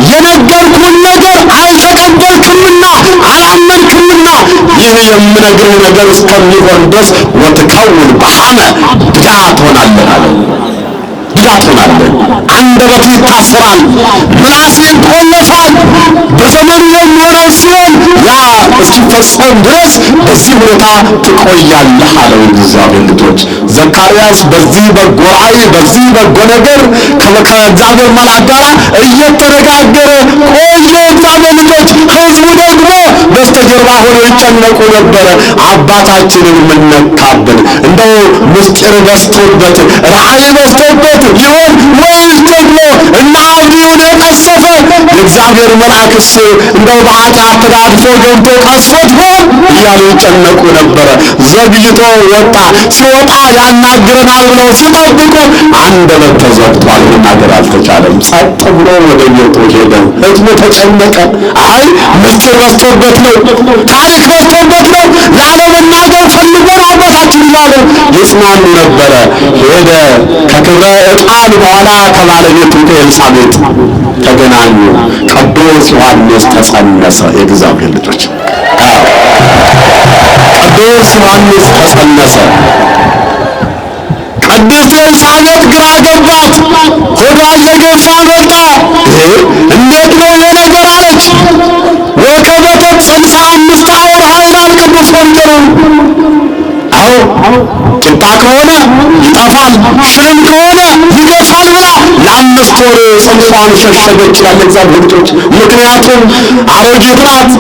የነገርኩን ነገር አልተቀበልክምና አላመንክምና ይህ የምነግርህ ነገር እስከሚሆን ድረስ ወትከውን በሐመ ድዳ ትሆናለህ አለ። ድዳ ትሆናለህ። አንደበቱ ይታሰራል፣ ምላሱ ይቆለፋል። በዘመኑ የሚሆነው ሲሆን ያ እስኪፈጸም ድረስ በዚህ ሁኔታ ትቆያለህ አለው። እግዚአብሔር ልጆች ዘካርያስ በዚህ በጎ ራእይ በዚህ በጎ ነገር ከእግዚአብሔር መልአክ ጋር እየተነጋገረ ቆየ። እግዚአብሔር ልጆች ሕዝቡ ደግሞ በስተጀርባ ሆነው ይጨነቁ ነበረ። አባታችንን ምን ነካብን? እንደው ምስጢር በዝቶበት ራእይ በዝቶበት ይሆን ወይስ ደግሞ እና አብዲውን የቀሰፈ የእግዚአብሔር መልአክስ እንደው በኃጢአት ተዳድፎ ገብቶ ቀስፎት ሆን እያሉ ይጨነቁ ነበረ። ዘግይቶ ወጣ። ሲወጣ ያናግረናል ብለው ሲጠብቁ አንደበት ተዘግቷል፣ መናገር አልተቻለም። ጸጥ ብሎ ወደ ቤቱ ሄደ። ሕዝቡ ተጨነቀ። አይ ምስጢር በዝቶበት ነው፣ ታሪክ በዝቶበት ነው፣ ላለመናገር ፈልጎ ነው አባታችን እያሉ ይጽናኑ ነበረ። ሄደ። ከክብረ ዕጣን በኋላ ከባለቤቱ ከኤልሳቤጥ ተገናኙ። ቅዱስ ዮሐንስ ተጸነሰ። የእግዚአብሔር ልጆች ቅዱስ ዮሐንስ ተጸነሰ። ቅድስት ኤልሳቤጥ ግራ ገባት። ሆዷ እየገፋ መጣ። እንዴት ነው የነገር አለች። ወከበተት 65 አወርሃ ይላል ቅዱስ ወንጌሉ። አዎ ቂጣ ከሆነ ይጠፋል፣ ሽም ከሆነ ይገፋል ብላ ለ5 ወር ጽንሷን ሸሸገች ይላል እግዚአብሔር ልጆች። ምክንያቱም አሮጊት ናት።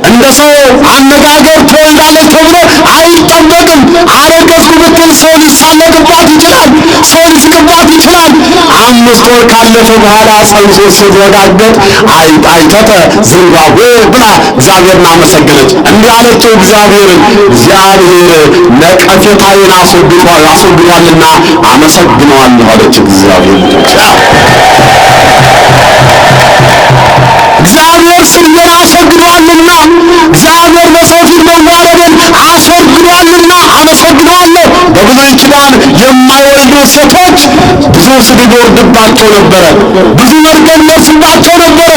እንደ ሰው አነጋገር ትወልዳለች ተብሎ አይጠበቅም። አረገዝኩ ብትል ሰው ሊሳለቅባት ይችላል፣ ሰው ሊስቅባት ይችላል። 5 ወር ካለፈ በኋላ ጽንሱ ሲረጋገጥ አይተተ ዝንጓዌ ብላ እግዚአብሔርን አመሰገነች። እንዲህ አለችው እግዚአብሔርን፣ እግዚአብሔር ነቀፌታዬን አስወግዷልና አመሰግነዋለሁ አለች። እግዚአብሔር እግዚአብሔር ስድቤን አስወግዷልና፣ እግዚአብሔር በሰው ፊት መዋረድን አስወግዷልና አመሰግነዋለሁ። በብሉይ ኪዳን የማይወልዱ ሴቶች ብዙ ስድብ ይወርድባቸው ነበረ፣ ብዙ መርገም ይደርስባቸው ነበረ።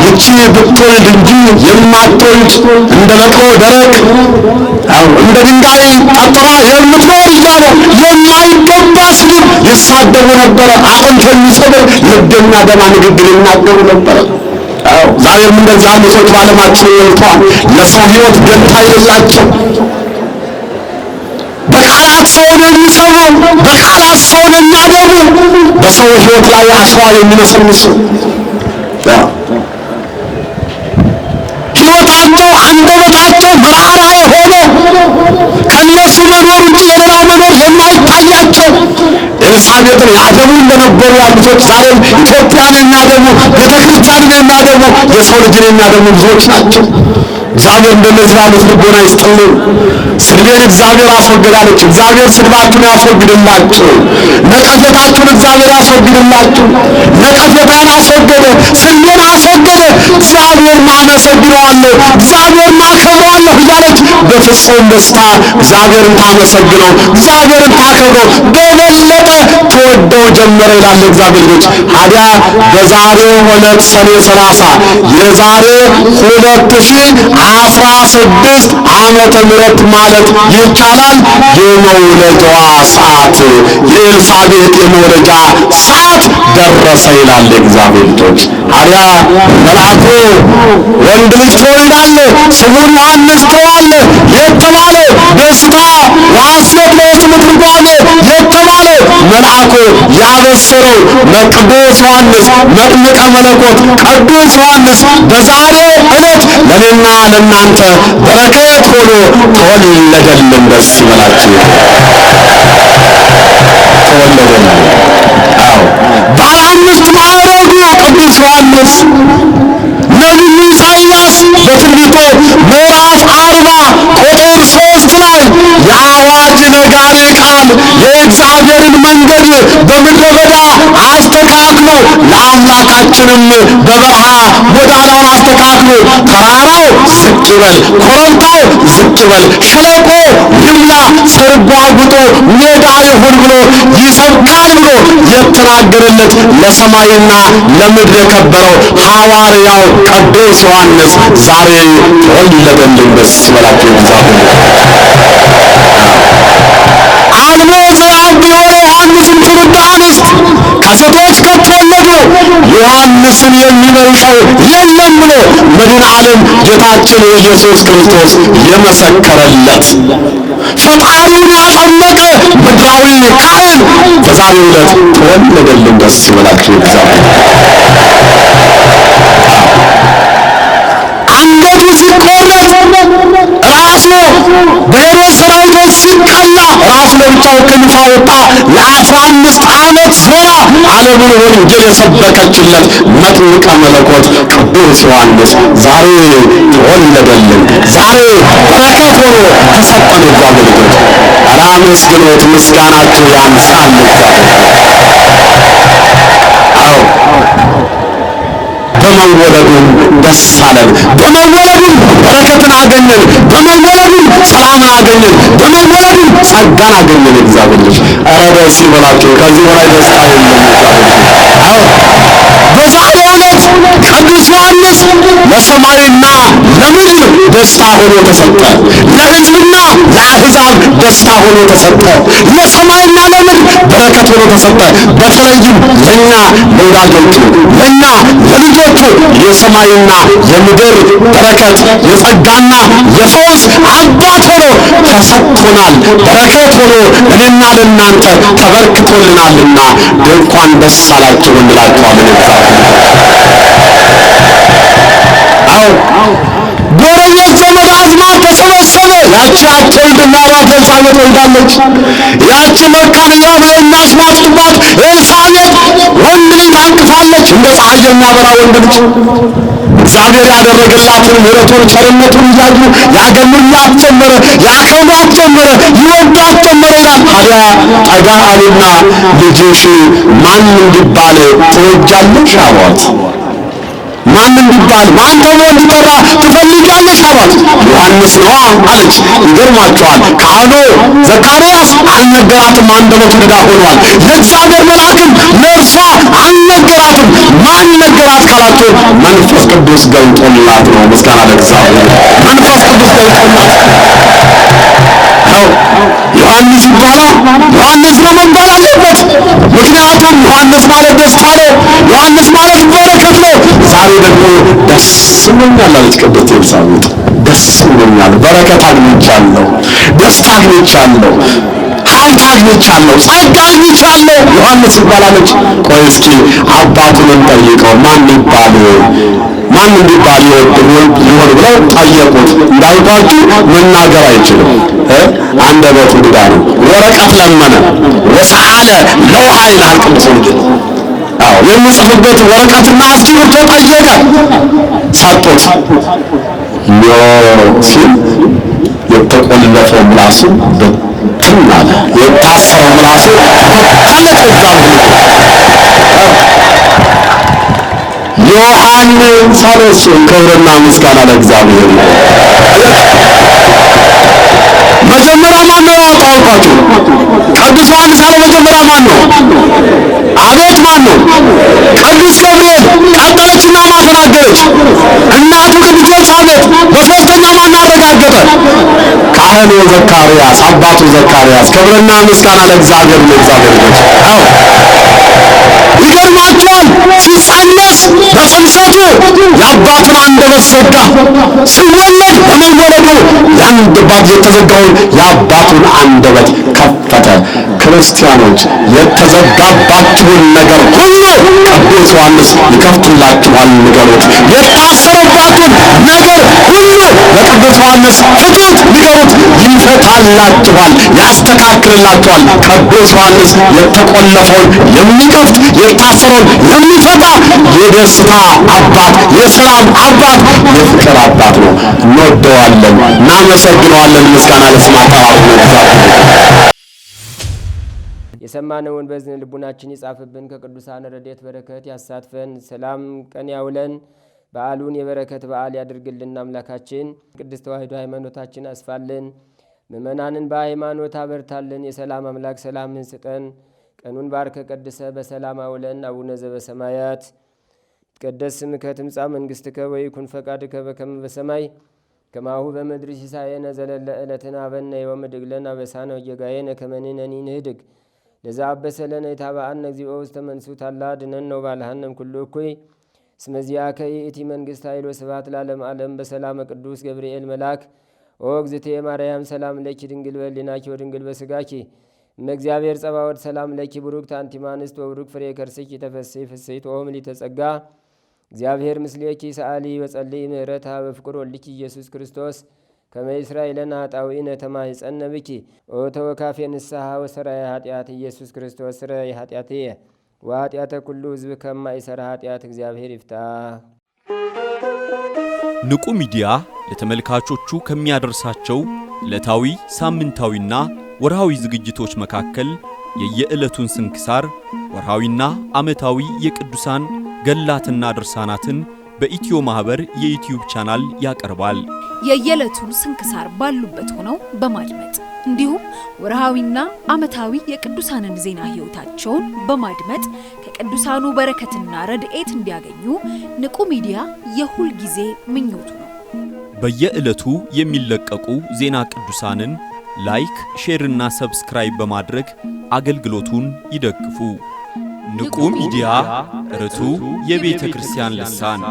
ይቺ ብትወልድ እንጂ የማትወልድ እንደ ለቅሶ ደረቅ እንደ ድንጋይ ጠጥራ የምትኖር እያሉ የማይገባ ስድብ ይሳደቡ ነበረ። አጥንት የሚሰብር ልብ የሚያደማ ንግግር ይናገሩ ነበረ። ዛሬም እንደዚህ ያሉ ሰዎች በዓለማችን ሞልተዋል። ለሰው ሕይወት ደንታ የሌላቸው፣ በቃላት ሰውን የሚሰሩ፣ በቃላት ሰውን የሚያደቡ፣ በሰው ሕይወት ላይ አሸዋ የሚነሰንሱ ሕይወታቸው አንደበታቸው መራራ የሆነ ከነሱ መኖር ውጭ የሌላ መኖር የማይታያቸው ኤልሳቤጥን ያደቡ እንደነበሩ ያሉት ዛሬም ኢትዮጵያን የሚያደቡ ቤተክርስቲያንን የሚያደቡ የሰው ልጅን የሚያደቡ ብዙዎች ናቸው። እግዚአብሔር እንደነዚህ ያሉት ልቦና ይስጥልን። ስድቤን እግዚአብሔር አስወግዳለች። እግዚአብሔር ስድባችሁን ያስወግድላችሁ። ነቀፌታችሁን እግዚአብሔር ያስወግድላችሁ። ነቀፌታን አስወገደ፣ ስድቤን አስወገደ። እግዚአብሔር ማመሰግነዋለሁ፣ እግዚአብሔር ማከብረዋለሁ እያለች በፍጹም ደስታ እግዚአብሔርን ታመሰግነው፣ እግዚአብሔርን ታከብረው በበለጠ ተወደው ጀመረ ይላል እግዚአብሔር ልጆች። ታዲያ በዛሬው ዕለት ሰኔ 30 የዛሬ 2016 ዓመተ ምህረት ማለት ይቻላል የመውለጃዋ ሰዓት፣ የኤልሳቤጥ የመውለጃ ሰዓት ደረሰ ይላል እግዚአብሔር ልጆች። ታዲያ መልአኩ ወንድ ልጅ ትወልዳለህ፣ ስሙን ዮሐንስ ትለዋለህ የተባለ ደስታ ወሐሴት ለስሙ ትርጓሜ የተባለ መልአኩ ያበሰረው ቅዱስ ዮሐንስ መጥምቀ መለኮት ቅዱስ ዮሐንስ በዛሬው ዕለት ለእኔና ለእናንተ በረከት ሆኖ ተወለደልን። ደስ ይበላችሁ። ተወለደልን። አዎ ባለ 5 ማዕረጉ ቅዱስ ዮሐንስ ነቢዩ ኢሳይያስ በትንቢቱ ምዕራፍ 40 ቁጥር 3 ላይ የአዋጅ ነጋሪ ቃል የእግዚአብሔርን መንገድ በምድረ በዳ አስተካክሎ ለአምላካችንም በበረሃ ጎዳናውን አስተካክሎ ተራራው ዝቅ ይበል፣ ኮረብታው ዝቅ ይበል፣ ሸለቆ ይምላ፣ ሰርጓጉጦ ሜዳ ይሁን ብሎ ይሰብካል ብሎ የተናገረለት ለሰማይና ለምድር የከበረው ሐዋርያው ቅዱስ ዮሐንስ ዛሬ ተወለደልን። ደስ ይበላችሁ። እግዚአብሔር አልቦ ዘያብዮ ዮሐንስን ትውልደ አንስት ከሴቶች ከተወለዱ ዮሐንስን የሚበልጠው የለም ብሎ መድኃኔ ዓለም ጌታችን ኢየሱስ ክርስቶስ የመሰከረለት ፈጣሪውን ያጠመቀ ምድራዊ ካህን በዛሬው ዕለት ተወለደልን። ደስ ይበላችሁ። እግዚአብሔር አንገቱ ሲቆረጥ ራሱ በሄሮድስ ሰራዊቶች ሲቀላ ራሱ ለብቻው ክንፍ ወጣ ለ15 ዓመት ዞራ ዓለምን ወንጌል የሰበከችለት መጥምቀ መለኮት ቅዱስ ዮሐንስ ዛሬ ተወለደልን። ዛሬ በረከት ሆኖ ተሰጠን። እግዚአብሔር ልጆች ኧረ አመስግኑት፣ ምስጋናችሁ ያንሳል። አዎ በመወለዱ ደስ አለን። በመወለዱ በረከትን አገኘን። በመወለዱ ሰላምን አገኘን። በመወለዱ ጸጋን አገኘን። እግዚአብሔር ልጅ ኧረ ደስ ይበላችሁ። ከዚህ በላይ ደስታ የለም። አዎ በዛሬው ዕለት ቅዱስ ዮሐንስ ለሰማይና ለምድር ደስታ ሆኖ ተሰጠ። ለሕዝብና ለአሕዛብ ደስታ ሆኖ ተሰጠ። ለሰማይና ለምድር በረከት ሆኖ ተሰጠ። በተለይም ለእኛ ለወዳጆቹ ለእኛ ለልጆቹ የሰማይና የምድር በረከት የጸጋና የፈውስ አባት ሆኖ ተሰጥቶናል። በረከት ሆኖ እኔና ለእናንተ ተበርክቶልናልና እንኳን ደስ አላችሁ እንላችኋለን። አዎ ጎረቤት ዘመድ አዝማድ ተሰበሰበ። ያቺ አትወልድም አሏት ኤልሳቤጥ ወልዳለች። ያቺ መካን ኢያዕር የሚያስማጥባት ኤልሳቤጥ ወንድ ልጅ ታንቅፋለች። እንደ ፀሐይ የሚያበራ ወንድ ልጅ እግዚአብሔር ያደረገላትን ምሕረቱን ቸርነቱን እያዩ ያገኑላት ጀመረ፣ ያከብሯት ጀመረ፣ ይወዷት ጀመረ ይላል። ታዲያ ጠጋ አሉና ልጅሽ ማን እንዲባል ትወጃለሽ አሏት። ማን እንዲባል ማን ተብሎ እንዲጠራ ትፈልጊያለሽ አሏት። ዮሐንስ ነዋ አለች። ይገርማቸዋል። ካህኑ ዘካርያስ አልነገራትም፣ አንደበቱ ድዳ ሆኗል። የእግዚአብሔር መልአክም ለእርሷ አልነገራትም። ማን ነገራት ካላችሁ መንፈስ ቅዱስ ገልጦላት ነው። ምስጋና ለእግዚአብሔር። መንፈስ ቅዱስ ገልጦላት ዮሐንስ ይባላል። ዮሐንስ ነው መባል አለበት። ምክንያቱም ዮሐንስ ማለት ደስታ ነው። ዮሐንስ ማለት በረከት ነው። ዛሬ ደግሞ ደስ ብሎኛል አለች ቅድስት ኤልሳቤጥ። ደስ ብሎኛል፣ በረከት አግኝቻለሁ፣ ደስታ አግኝቻለሁ፣ ሀብት አግኝቻለሁ፣ ጸጋ አግኝቻለሁ። ዮሐንስ ይባላለች። ቆይ እስኪ አባቱን እንጠይቀው ማን እንዲባል ይሆን ብለው ጠየቁት። እንዳልኳችሁ መናገር አይችልም፣ አንደበቱ ድዳ ነው። ወረቀት ለመነ። ወሰአለ ለውሃ ይላል ቅዱስ ወንጌል። አዎ የሚጽፍበት ወረቀትና እስክሪብቶ ጠየቀ፣ ሰጡት። ዮ ሲል የተቆለፈው ምላሱ በትን አለ፣ የታሰረው ምላሱ ዮሐንስ አለሱ። ክብርና ምስጋና ለእግዚአብሔር። መጀመሪያ ማን ነው ያወጣው? ቅዱስ ዮሐንስ ያለው መጀመሪያ ማን ነው? አቤት ማን ነው? ቅዱስ ገብርኤል። ቀጠለችና ማተናገረች እናቱ ቅድስት ኤልሳቤጥ። በሶስተኛ ማን አረጋገጠ? ካህኑ ዘካርያስ፣ አባቱ ዘካርያስ። ክብርና ምስጋና ለእግዚአብሔር ለእግዚአብሔር ልጅ። አዎ ይገርማቸዋል። ሲጸነስ በጽንሰቱ የአባቱን አንደበት ዘጋ። ሲወለድ በመወለዱ የአንደበት የተዘጋውን የአባቱን አንደበት ከፈተ። ክርስቲያኖች የተዘጋባችሁን ነገር ሁሉ ቅዱስ ዮሐንስ ይከፍትላችኋል፣ ንገሩት። የታሰረባችሁን ነገር ሁሉ ለቅዱስ ዮሐንስ ፍቱት፣ ንገሩት። ይፈታላችኋል፣ ያስተካክልላችኋል። ቅዱስ ዮሐንስ የተቆለፈውን የሚከፍት የታሰረውን የሚፈታ የደስታ አባት፣ የሰላም አባት፣ የፍቅር አባት ነው። እንወደዋለን፣ እናመሰግነዋለን። ምስጋና ለስሙ አጠራሩ ነው። የሰማነውን በዝን ልቡናችን ይጻፍብን፣ ከቅዱሳን ረድኤት በረከት ያሳትፈን፣ ሰላም ቀን ያውለን፣ በዓሉን የበረከት በዓል ያድርግልን። አምላካችን ቅድስት ተዋሕዶ ሃይማኖታችን አስፋልን፣ ምእመናንን በሃይማኖት አበርታልን። የሰላም አምላክ ሰላምን ስጠን። ቀኑን ባርከ ቀድሰ በሰላም አውለን። አቡነ ዘበሰማያት ይትቀደስ ስምከ ትምጻእ መንግሥትከ ወይኩን ፈቃድከ በከመ በሰማይ ከማሁ በምድር ሲሳየነ ዘለለ ዕለትነ ሀበነ ዮም ወኅድግ ለነ አበሳነ ወጌጋየነ ከመ ንሕነኒ ንኅድግ ለዘአበሰለነ የታብአነ እግዚኦ ውስተ መንሱት አላ አድኅነነ ወባልሐነ እምኩሉ እኩይ እስመ ዚአከ ይእቲ መንግሥት ኃይል ወስብሐት ለዓለመ ዓለም። በሰላመ ቅዱስ ገብርኤል መልአክ ኦ እግዝእትየ ማርያም ሰላም ለኪ ድንግል በሕሊናኪ ወድንግል በሥጋኪ እመ እግዚአብሔር ጸባኦት ሰላም ለኪ ቡሩክት አንቲ እምአንስት ወቡሩክ ፍሬ ከርሥኪ ተፈሥሒ ፍሥሕት ኦ ምልዕተ ጸጋ እግዚአብሔር ምስሌኪ ሰአሊ ወጸልይ ምህረታ በፍቅር ወልድኪ ኢየሱስ ክርስቶስ ከመ እስራኤልን አጣዊነ ተማኅፀነ ብኪ ኦ ተወካፌ ንስሐ ወሰራይ ኃጢአት ኢየሱስ ክርስቶስ ስረይ ኃጢአትየ ወኃጢአተ ኩሉ ሕዝብ ከማይሠራ ኃጢአት እግዚአብሔር ይፍታ። ንቁ ሚዲያ ለተመልካቾቹ ከሚያደርሳቸው ዕለታዊ ሳምንታዊና ወርሃዊ ዝግጅቶች መካከል የየዕለቱን ስንክሳር ወርሃዊና ዓመታዊ የቅዱሳን ገላትና ድርሳናትን በኢትዮ ማህበር የዩቲዩብ ቻናል ያቀርባል። የየዕለቱን ስንክሳር ባሉበት ሆነው በማድመጥ እንዲሁም ወርሃዊና ዓመታዊ የቅዱሳንን ዜና ሕይወታቸውን በማድመጥ ከቅዱሳኑ በረከትና ረድኤት እንዲያገኙ ንቁ ሚዲያ የሁል ጊዜ ምኞቱ ነው። በየዕለቱ የሚለቀቁ ዜና ቅዱሳንን ላይክ፣ ሼር እና ሰብስክራይብ በማድረግ አገልግሎቱን ይደግፉ። ንቁ ሚዲያ ርቱ የቤተ ክርስቲያን ልሳን